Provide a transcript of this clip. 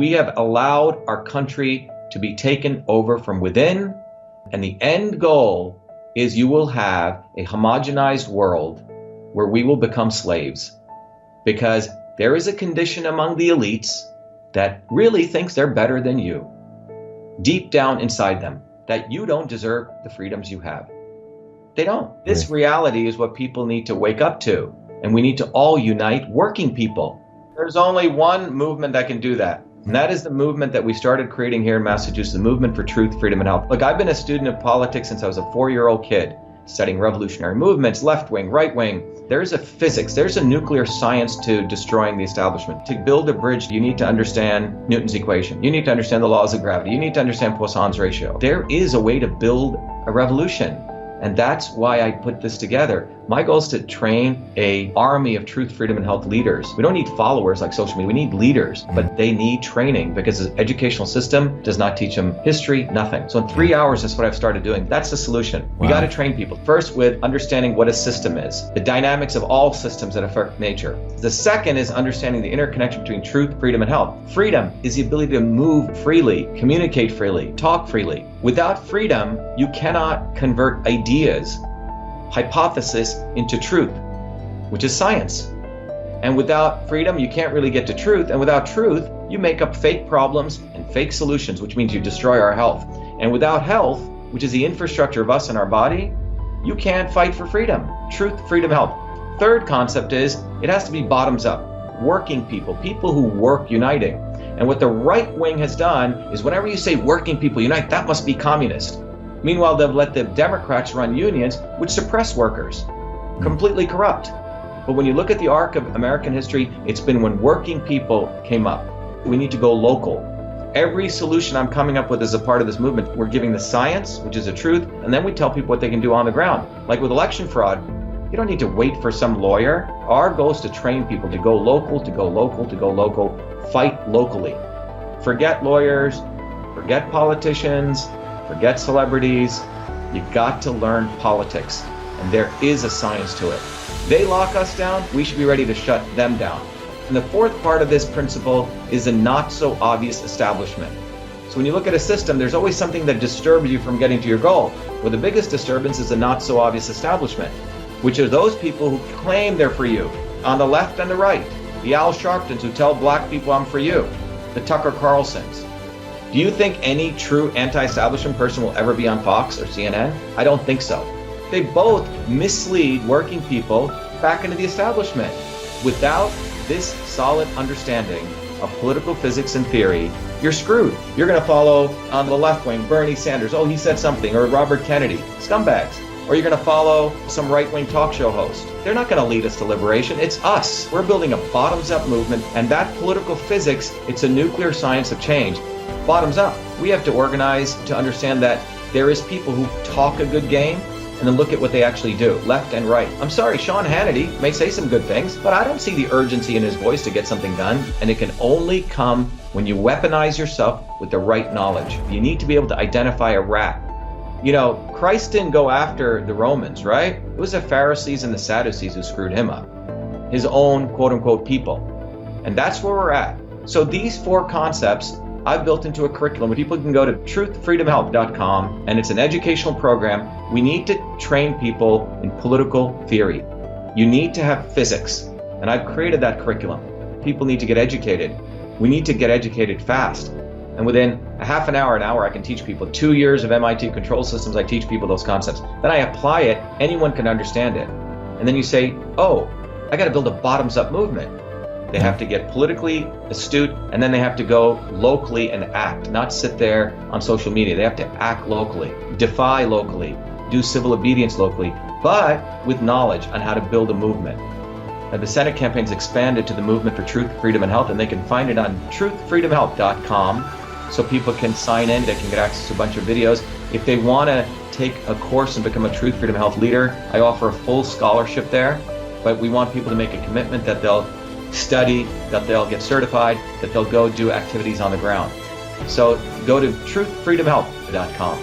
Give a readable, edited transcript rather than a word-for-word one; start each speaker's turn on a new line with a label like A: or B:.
A: We have allowed our country to be taken over from within, and the end goal is you will have a homogenized world where we will become slaves, because there is a condition among the elites that really thinks they're better than you, deep down inside them, that you don't deserve the freedoms you have. They don't. This reality is what people need to wake up to, and we need to all unite working people. There's only one movement that can do that, and that is the movement that we started creating here in Massachusetts, the movement for truth, freedom, and health. Look, I've been a student of politics since I was a 4-year-old kid, studying revolutionary movements, left wing, right wing. There's a physics, there's a nuclear science to destroying the establishment. To build a bridge, you need to understand Newton's equation. You need to understand the laws of gravity. You need to understand Poisson's ratio. There is a way to build a revolution. And that's why I put this together. My goal is to train an army of truth, freedom, and health leaders. We don't need followers like social media. We need leaders, but they need training because the educational system does not teach them history, nothing. So in 3 hours, that's what I've started doing. That's the solution. We got to train people. First, with understanding what a system is, the dynamics of all systems that affect nature. The second is understanding the interconnection between truth, freedom, and health. Freedom is the ability to move freely, communicate freely, talk freely. Without freedom, you cannot convert ideas, hypothesis into truth, which is science. And without freedom, you can't really get to truth. And without truth, you make up fake problems and fake solutions, which means you destroy our health. And without health, which is the infrastructure of us and our body, you can't fight for freedom. Truth, freedom, health. Third concept is it has to be bottoms up. Working people, people who work uniting. And what the right wing has done is whenever you say working people unite, that must be communist. Meanwhile, they've let the Democrats run unions, which suppress workers. Completely corrupt. But when you look at the arc of American history, it's been when working people came up. We need to go local. Every solution I'm coming up with as a part of this movement, we're giving the science, which is the truth, and then we tell people what they can do on the ground. Like with election fraud, you don't need to wait for some lawyer. Our goal is to train people to go local, to go local, to go local, fight locally. Forget lawyers, forget politicians, forget celebrities. You've got to learn politics, and there is a science to it. They lock us down, we should be ready to shut them down. And the fourth part of this principle is a not so obvious establishment. So when you look at a system, there's always something that disturbs you from getting to your goal. Well, the biggest disturbance is a not so obvious establishment, which are those people who claim they're for you, on the left and the right. The Al Sharptons who tell black people I'm for you, the Tucker Carlsons. Do you think any true anti-establishment person will ever be on Fox or CNN? I don't think so. They both mislead working people back into the establishment. Without this solid understanding of political physics and theory, you're screwed. You're going to follow on the left wing, Bernie Sanders, oh, he said something, or Robert Kennedy, scumbags. Or you're going to follow some right-wing talk show host. They're not going to lead us to liberation. It's us. We're building a bottoms-up movement, and that political physics, it's a nuclear science of change. Bottoms up. We have to organize to understand that there is people who talk a good game and then look at what they actually do, left and right. I'm sorry, Sean Hannity may say some good things, but I don't see the urgency in his voice to get something done. And it can only come when you weaponize yourself with the right knowledge. You need to be able to identify a rat. You know, Christ didn't go after the Romans, right? It was the Pharisees and the Sadducees who screwed him up. His own quote-unquote people. And that's where we're at. So these four concepts I've built into a curriculum where people can go to truthfreedomhealth.com, and it's an educational program. We need to train people in political theory. You need to have physics, and I've created that curriculum. People need to get educated. We need to get educated fast. And within a half an hour, I can teach people. 2 years of MIT control systems, I teach people those concepts. Then I apply it, anyone can understand it. And then you say, oh, I got to build a bottoms-up movement. They have to get politically astute, and then they have to go locally and act, not sit there on social media. They have to act locally, defy locally, do civil obedience locally, but with knowledge on how to build a movement. Now, the Senate campaign's expanded to the movement for truth, freedom, and health, and they can find it on truthfreedomhealth.com, so people can sign in, they can get access to a bunch of videos. If they want to take a course and become a truth, freedom, health leader, I offer a full scholarship there, but we want people to make a commitment that they'll study, that they'll get certified, that they'll go do activities on the ground. So go to truthfreedomhealth.com.